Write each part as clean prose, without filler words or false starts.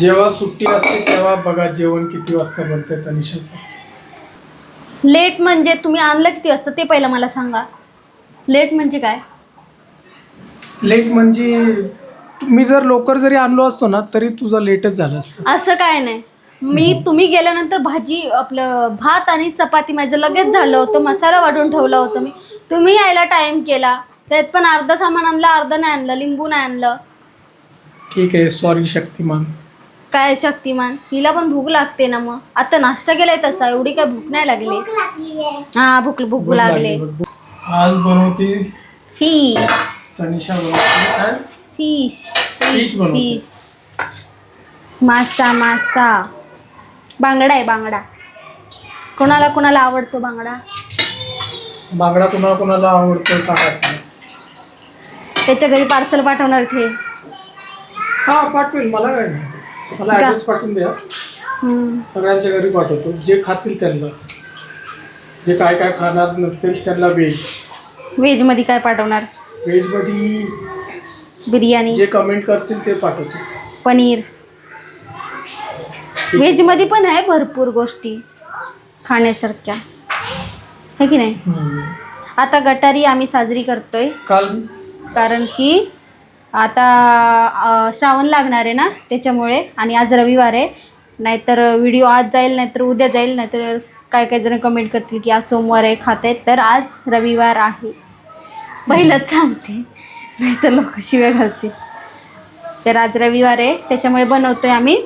जेव्हा सुट्टी असते तेव्हा बघा जेवण किती वाजता बनते तनिषाचं. लेट म्हणजे तुम्ही आणलं किती वाजता ते पहिलं मला सांगा. लेट म्हणजे काय? लेट म्हणजे मी जर लवकर जरी आणलो असतो ना तरी तुझं लेटच झालं असतं. असं काय नाही. तुम्ही गेल्यानंतर भाजी आपलं भात आणि चपाती माझं लगेच झालं होतं. मसाला वाढून ठेवला होता मी. तुम्ही यायला टाइम केला. त्यात पण अर्ध सामान आणलं, अर्ध नाही आणलं, लिंबू नाही आणलं. ठीक आहे, सॉरी शक्तिमान. काय शक्तिमान, हिला पण भूक लागते ना. मग आता नाश्ता केलाय तसा, एवढी काय भूक नाही लागली. हा भूक लागले. आज बनवते फिश. तनिषा बनवते काय? फिश बनवते. मासा बांगडा आहे. बांगडा कोणाला आवडतो बांगडा? बांगडा कोणाला आवडतो सांगा. त्याच्या घरी पार्सल पाठवणार ते. हा पाठवेल, मला काय नाही. मला ॲड्रेस पाठवून द्या. सगळ्यांच्या घरी पाठवतो. जे खातील त्यांना, जे काय काय खाणार नसतील त्यांना व्हेज मध्ये काय पाठवणार? व्हेजमध्ये बिर्याणी. जे कमेंट करतील ते पाठवतो. पनीर. व्हेज मध्ये पण आहे भरपूर गोष्टी खाण्यासारख्या, है की नाही. आता गटारी आम्ही साजरी करतोय काल, कारण की आता श्रावण लागणार आहे ना त्याच्यामुळे. आणि आज रविवार आहे. नाहीतर व्हिडिओ आज जाईल, नाहीतर उद्या जाईल, नाहीतर काय जण कमेंट करतील की आज सोमवार आहे खात आहेत. तर आज रविवार आहे, पहिलंच सांगते, नाहीतर लोक शिव्या घालतील. तर आज रविवार आहे त्याच्यामुळे बनवतोय आम्ही.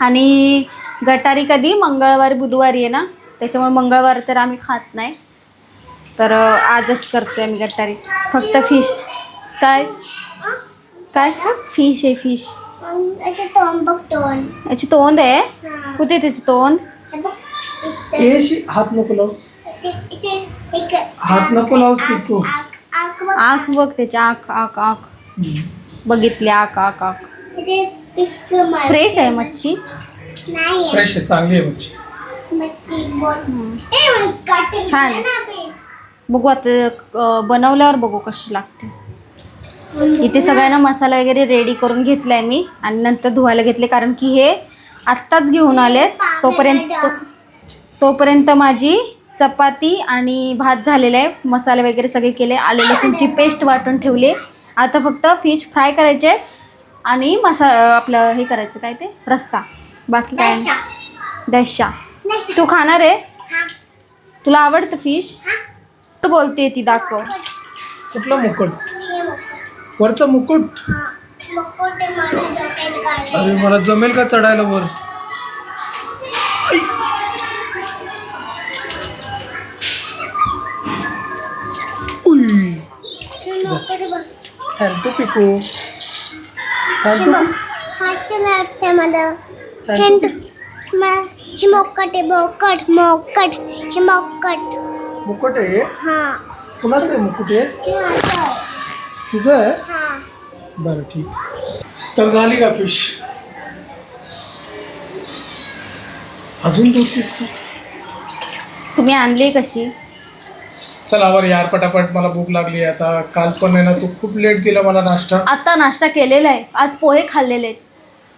आणि गटारी कधी मंगळवारी बुधवारी आहे ना, त्याच्यामुळे मंगळवार तर आम्ही खात नाही. तर आजच करतोय आम्ही गटारी. फक्त फिश. काय फिश आहे. फिश याची तोंड आहे. कुठे त्याची तोंड? हात नको लावूस, हात नको लावूस पिकू. आँख बघ त्याची. आँख बघितली. आँख फ्रेश आहे मच्छी. फ्रेश आहे, चांगली आहे मच्छी. छान. बघू आता बनवल्यावर बघू कशी लागते. इथे सगळ्यांना मसाला वगैरे रेडी करून घेतलाय मी आणि नंतर धुवायला घेतले, कारण की हे आत्ताच घेऊन आले. तोपर्यंत माझी चपाती आणि भात झालेला आहे. मसाले वगैरे सगळे केले. आले लसूणची पेस्ट वाटून ठेवली. आता फक्त फिश फ्राय करायचे आणि आपलं हे करायचं काय ते रस्सा. बाकी काय नाही. दशा. तू खाणार आहे? तुला आवडतं फिश? बोलते ती. दाखव. कुठला मुकुट? वरचा मुकुट. अरे मला जमेल का चढायला वर? हेल्थ पिकू. मुकुट आहे. कुणाचं आहे मुकुट? आहे तुझं आहे? बरं ठीक. तर झाली का फिश? अजून दोतीस तू? तुम्ही आणली कशी? चला वर यार पटापट, मला भूक लागली आता. काल पण आहे ना तू खूप लेट दिला मला नाश्ता. आता नाश्ता केलेला आहे. आज पोहे खाल्लेले आहेत.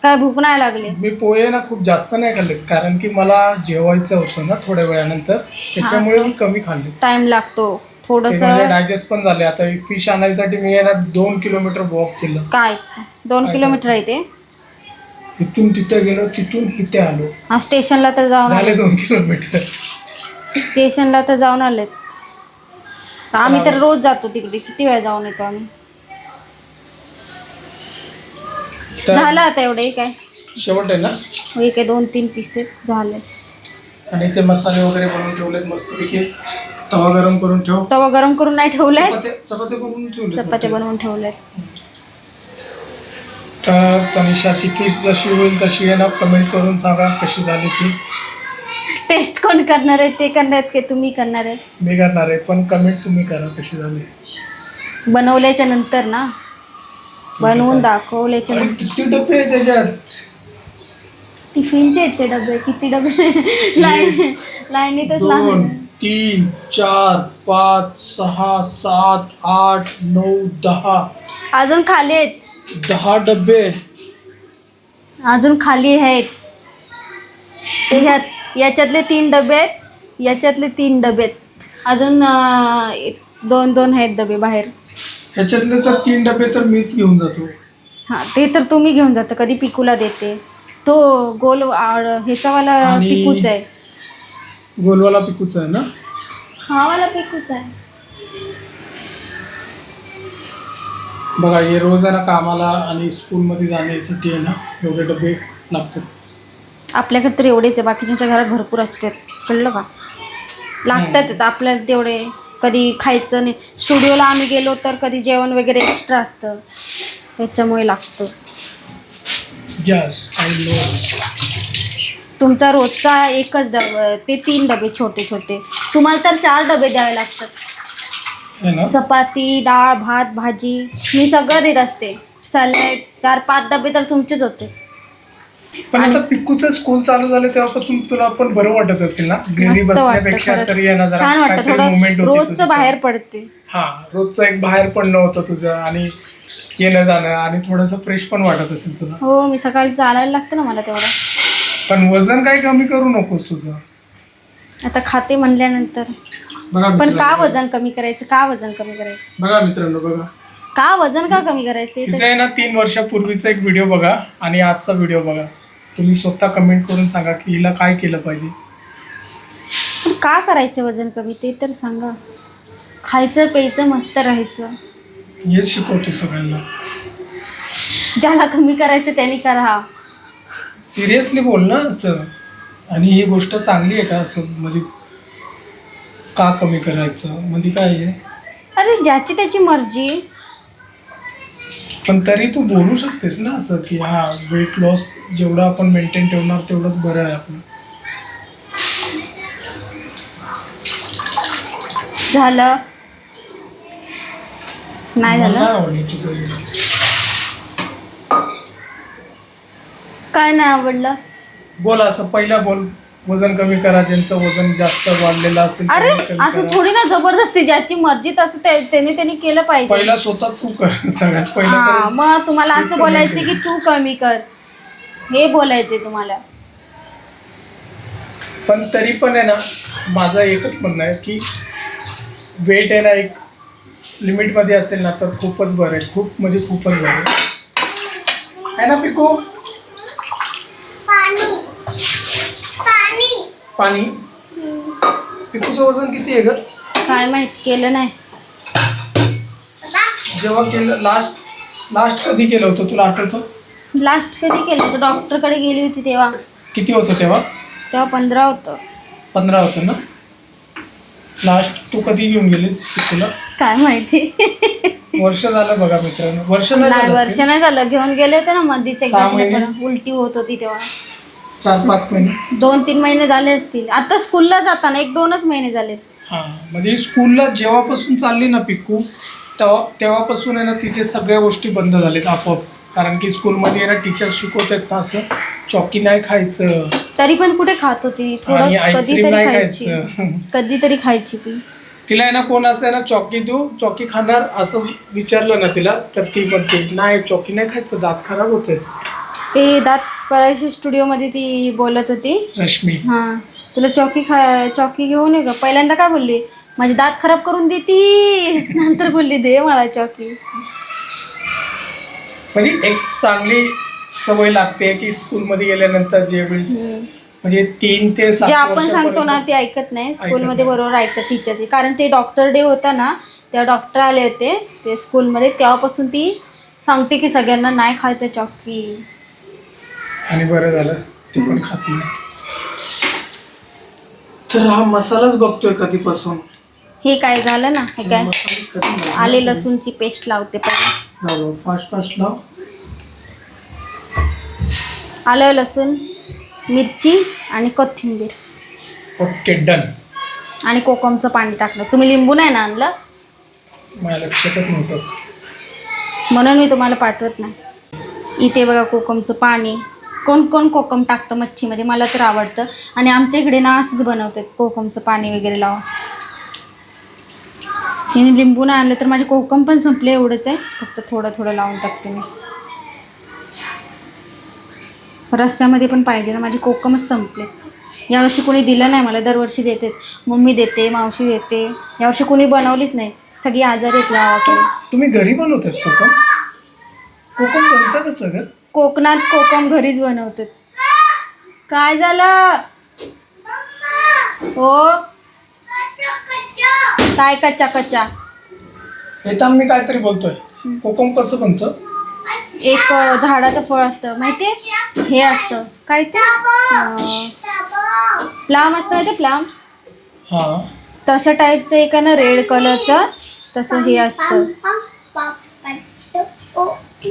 काय भूक नाही लागली? मी पोहे ना खूप जास्त नाही खाल्ले, कारण की मला जेवायचं होतं ना थोड्या वेळानंतर, त्याच्यामुळे मी कमी खाल्ले. टाइम लागतो थोडस. डायजेस्ट पण झाले. आता फिश आणायसाठी मी आहे ना 2 किलोमीटर वॉक केलं. काय 2 किलोमीटर आहे ते? इथून तिथे गेलो, तिथून इथे आलो. हा स्टेशनला तर जाऊन झाले 2 किलोमीटर. स्टेशनला तर जाऊन आलेत. आम्ही तर रोज जातो तिकडे. किती वेळ जाऊन येतो आम्ही. झालं आता एवढे काय शेवट आहे ना. एक 2-3 पीसेस झाले. आणि ते मसाले वगैरे बनवून ठेवलेत मस्तपैकी. तवा गरम करून ठेव. तवा गरम करून नाही ठेवलाय. चपात्या बनवून ठेवले. तर तनिषाची फिश जशी होईल तशी आहे ना कमेंट करून सांगा कशी झाली ती. टेस्ट कोण करणार आहे? ते करणार आहेत की तुम्ही करणार आहे? मी करणार आहे, पण कमेंट तुम्ही करा कशी झाली. बनवल्याच्या नंतर ना, बनवून दाखवल्याच्या नंतर. किती डबे आहे त्याच्यात? टिफिनचे आहेत ते डबे. किती डबे? लाईनीतच 2, 3, 4, 5, 6, 7, 8, 9, 10. अजून खाली आहेत 10 डबे. अजून खाली आहेत याच्यातले 3 डबे आहेत, याच्यातले 3 डबे आहेत, अजून 2 आहेत डबे बाहेर. ह्याच्यातले तर 3 डबे तर मीच घेऊन जातो. हां ते तर तुम्ही घेऊन जाता, कधी पिकूला देते. तो गोल ह्याचावाला आणि पिकूच आहे. गोलवाला पिकूचा आहे ना? हा वाला पिकूच आहे. बघा हे रोज आहे ना कामाला आणि स्कूलमध्ये जाण्यासाठी आहे ना एवढे डबे लागतात. आपल्याकडे तर एवढेच आहे, बाकीच्यांच्या घरात भरपूर असतात, कळलं का? लागतातच आपल्याला तेवढे. कधी खायचं नाही, स्टुडिओला आम्ही गेलो तर कधी जेवण वगैरे एक्स्ट्रा असतं, त्याच्यामुळे लागतं. Yes I know. तुमचा रोजचा एकच डबे, ते 3 डबे छोटे छोटे, तुम्हाला तर 4 डबे द्यावे लागतात. है ना? चपाती, डाळ, भात, भाजी मी सगळं देत असते. सॅलड 4-5 डबे तर तुमचेच होते. पण आता पिकूचं स्कूल चालू झालं तेव्हापासून तुला पण बरं वाटत असेल ना घरी मस्त वाटतं बसण्यापेक्षा? खरंच. तरी आहे ना जरा छान वाटतं, काहीतरी थोडं movement होती रोजचं तुझी. बाहेर पडते. हा रोजचं एक बाहेर पडणं होतं तुझं आणि येणं जाणं आणि थोडंसं फ्रेश पण वाटत असेल तुला. हो, मी सकाळी चालायला लागतं ना मला तेवढं. पण वजन काही कमी करू नकोस तुझं. आता खाते म्हणल्यानंतर. बघा पण का मित्रांनो, वजन कमी करायचं, का वजन कमी करायचं, बघा मित्रांनो, बघा का वजन का कमी करायचं ते तिचा आहे ना 3 वर्षापूर्वीचा एक व्हिडिओ बघा आणि आजचा व्हिडिओ बघा. तुम्ही स्वतः कमेंट करून सांगा की हिला काय केलं पाहिजे. पण का करायचं वजन कमी ते तर सांगा. खायचं प्यायचं मस्त राहायचं, हेच शिकवतो सगळ्यांना. ज्याला कमी करायचं त्यांनी करा. सिरियसली बोल ना असं. आणि ही गोष्ट चांगली आहे का असं, म्हणजे का कमी करायचं म्हणजे काय आहे? अरे ज्याची त्याची मर्जी. पण तरी तू बोलू शकतेस ना असं की हा वेट लॉस जेवढं आपण मेंटेन ठेवणार तेवढंच बरं आहे आपलं. झालं नाही मला झालं नाही आवडलं तुझं हे. काय नाही आवडलं? बोल असं पहिला बोल. वजन कमी करा, ज्यांचं वजन जास्त वाढलेलं असेल अरे त्यांनी कमी असं करा. थोडी ना जबरदस्ती, ज्याची मर्जी तसं त्यांनी केलं पाहिजे. पहिला स्वतः तू कर सगळ्यात पहिला हा, तर. मग तुम्हाला तेच असं बोलायचं कमी की तू कमी कर, हे बोलायचंय तुम्हाला. पण तरी पण आहे ना माझं एकच म्हणणं आहे की वेट आहे ना एक लिमिटमध्ये असेल ना तर खूपच बरं आहे. खूप म्हणजे खूपच बरं आहे ना पिकू? पाणी. पिकूचं वजन किती आहे ग? काय माहित, केलं नाही. जेव्हा केलं लास्ट कधी केलं होतं तुला आठवतं? लास्ट कधी केलं होतं? डॉक्टरकडे गेली होती तेव्हा. किती होतं तेव्हा? 15 होतं. 15 होतं ना लास्ट. तू कधी घेऊन गेलीस पिकूला? काय माहिती. वर्ष झालं बघा मित्रांनो. वर्ष नाही, झालं वर्ष असेल. नाही झालं. घेऊन गेले होते ना मधीच 6 एकदा, महिने? तिला उलटी होत होती तेव्हा. 4-5 महिने. 2-3 महिने झाले असतील. आता स्कूलला जाताना 1-2च महिने झाले. हां म्हणजे स्कूलला जेव्हापासून चालली ना पिकू तेव्हापासून आहे ना तिचे सगळ्या गोष्टी बंद झालेत आपोआप. कारण की स्कूलमध्ये आहे ना टीचर शिकवतात ना असं चॉकी नाही खायचं, तरी पण कुठे खात होती, थोडं आणि आईस्क्रीम कधीतरी नाही खायची, खायचं. कधीतरी खायची ती. तिला आहे ना कोण असं आहे ना चॉकी देऊ, चॉकी खाणार असं विचारलं ना तिला तर ती म्हणते नाही चॉकी नाही खायचं, दात खराब होते. हे दात परायची स्टुडिओमध्ये ती बोलत होती रश्मी. हां, तुला चॉकी घेऊन ये का? पहिल्यांदा काय बोलली, माझे दात खराब करून देती, नंतर बोलली दे मला चॉकी. म्हणजे एक चांगली सवय लागते की स्कूलमध्ये गेल्यानंतर ज्यावेळेस म्हणजे 3 ते 7 जे आपण सांगतो ना ते ऐकत नाही. स्कूलमध्ये बरोबर ऐकतात टीचरची. कारण ते डॉक्टर डे होता ना, तेव्हा डॉक्टर आले होते ते स्कूलमध्ये, तेव्हापासून ती सांगते की सगळ्यांना नाही खायचं चॉकी. आणि बरं झालं ते पण खात नाही. तर हा मसालाच बघतोय कधीपासून. हे काय झालं ना, हे काय मसाला कधी नाही. आले लसूणची पेस्ट लावते पहिले. लाव, फास्ट लाव. आलं लसूण, मिरची आणि कोथिंबीर ओके डन. आणि कोकमचं पाणी टाकलं. तुम्ही लिंबू नाही ना आणलं, मला लक्षातच नव्हतं म्हणून मी तुम्हाला पाठवत नाही. इथे बघा कोकमचं पाणी. कोण कोण कोकम टाकतं मच्छीमध्ये, मला तर आवडतं. आणि आमच्या इकडे ना असंच बनवतात, कोकमचं पाणी वगैरे लावा. हिने लिंबू नाही आणलं तर माझे कोकम पण संपले. एवढंच आहे, फक्त थोडं थोडं लावून टाकते मी. रस्त्यामध्ये पण पाहिजे ना, माझे कोकमच संपले. यावर्षी कोणी दिलं नाही मला, दरवर्षी देते. मम्मी देते, मावशी देते. यावर्षी कोणी बनवलीच नाही, सगळी आजारी आहेत गावाकडे. तुम्ही घरी बनवतात कोकम? कोकम बनतं कसं ग? कोकणात कोकम घरीच बनवतात. काय झालं हो? काय कच्चा कच्चा? हे तर मी काहीतरी बोलतोय. कोकम कसं बनतं? एक झाडाचं फळ असतं माहितीये, हे असतं काय ते प्लाम असतं माहिती, प्लाम हां. तसं टाईपचं एक आहे ना, रेड कलरचं. तसं हे असतं.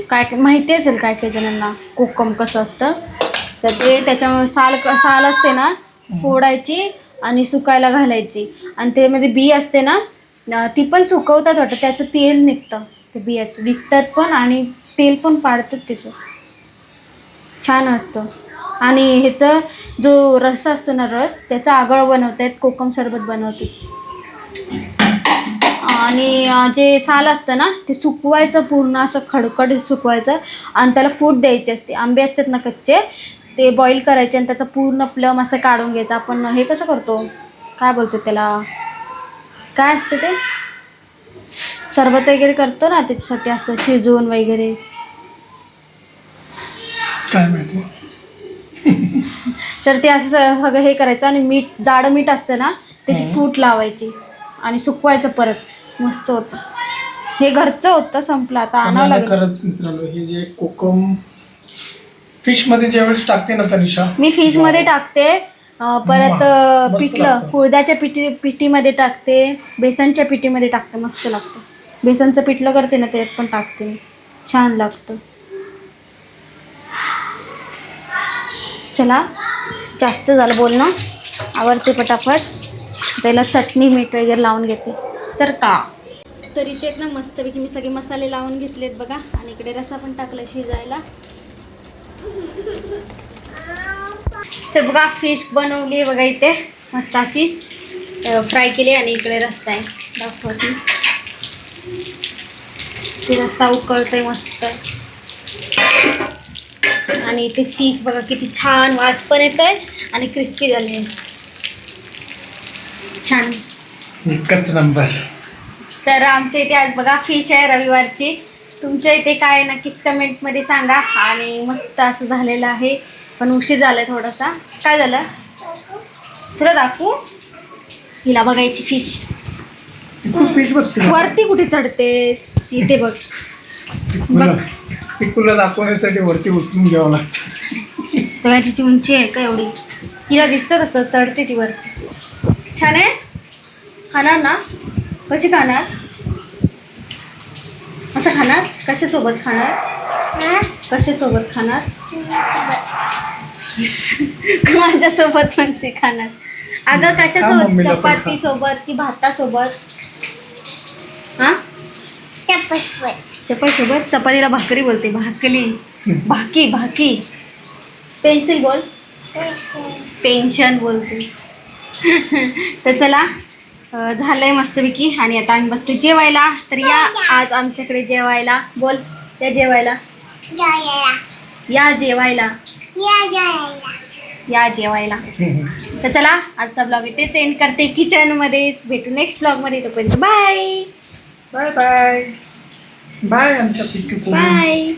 काय माहिती असेल काय काही जणांना कोकम कसं असतं. तर ते त्याच्यामुळे साल असते ना, फोडायची आणि सुकायला घालायची. आणि त्यामध्ये बी असते ना, ती पण सुकवतात वाटतं. त्याचं तेल निघतं, ते बियाचं विकतात पण, आणि तेल पण पाडतात त्याचं. छान असतं. आणि ह्याचं जो रस असतो ना, रस त्याचा आगळ बनवतात, कोकम सरबत बनवतात. आणि जे साल असतं ना, ते सुकवायचं पूर्ण असं खडखड सुकवायचं. आणि त्याला फूट द्यायची असते. आंबे असतात ना कच्चे, ते बॉईल करायचे आणि त्याचा पूर्ण प्लम असं काढून घ्यायचं. आपण हे कसं करतो, काय बोलतो त्याला, काय असतं ते, सरबत वगैरे करतो ना, त्याच्यासाठी असं शिजवून वगैरे. काय माहिती. तर ते असं सगळं हे करायचं. आणि मीठ, जाडं मीठ असतं ना, त्याची फूट लावायची आणि सुकवायचं परत. मस्त होतं. हे घरचं होतं, संपलं, आता आणावं लागेल. खरंच मित्रांनो, हे जे कोकम फिश मध्ये ज्यावेळेस टाकते ना तनिषा, मी फिश मध्ये टाकते, परत मस्त पिठलं लागतं. कुळद्याच्या पिठीमध्ये टाकते, बेसनच्या पिठीमध्ये टाकते, मस्त लागतं. बेसनचं पिठलं करते ना, त्यात पण टाकते मी, छान लागतं. चला, जास्त झालं बोलणं, आवडते पटापट. त्याला चटणी मीठ वगैरे लावून घेते सर का. तर इथे ना मस्तपैकी मी सगळे मसाले लावून घेतलेत बघा. आणि इकडे रसा पण टाकला शिजायला. तर बघा, फिश बनवली आहे बघा इथे, मस्त अशी फ्राय केली. आणि इकडे रस्सा आहे, दाखवते. ते रस्सा उकळतोय मस्त. आणि इथे फिश बघा किती छान वास पण येतोय आणि क्रिस्पी झाले, छान, एकच नंबर. तर आमच्या इथे आज बघा फिश आहे रविवारची. तुमच्या इथे काय आहे नक्कीच कमेंटमध्ये सांगा. आणि मस्त असं झालेलं आहे, पण उशीर झाला आहे थोडासा. काय झालं तुला दाखवू, हिला बघायची फिश. फिश बघते वरती कुठे चढतेस, इथे बघ. पिकूला दाखवण्यासाठी वरती उचलून घ्यावं लागतं. तेव्हा तिची उंची आहे का एवढी, तिला दिसतं तसं चढते ती वरती. छान आहे, खाणार ना, कशी खाणार, असं खाणार, कशासोबत खाणार, कशासोबत खाणार, माझ्यासोबत म्हणते खाणार. अगं कशासोबत, चपाती सोबत की भातासोबत, हां चपाती सोबत. चपातीला भाकरी बोलते, भाकली, भाकी. पेन्सिल बोल, पेन्शन बोलते. तर चला, झालंय मस्तपैकी. आणि आता आम्ही बसतो जेवायला. तर या आज आमच्याकडे जेवायला, बोल, या जेवायला, या जेवायला, या जेवायला. तर चला, आजचा ब्लॉग इथेच एंड करते, किचनमध्येच. भेटू नेक्स्ट ब्लॉगमध्ये. तोपर्यंत बाय बाय बाय बाय. आमच्या पिकू बाय.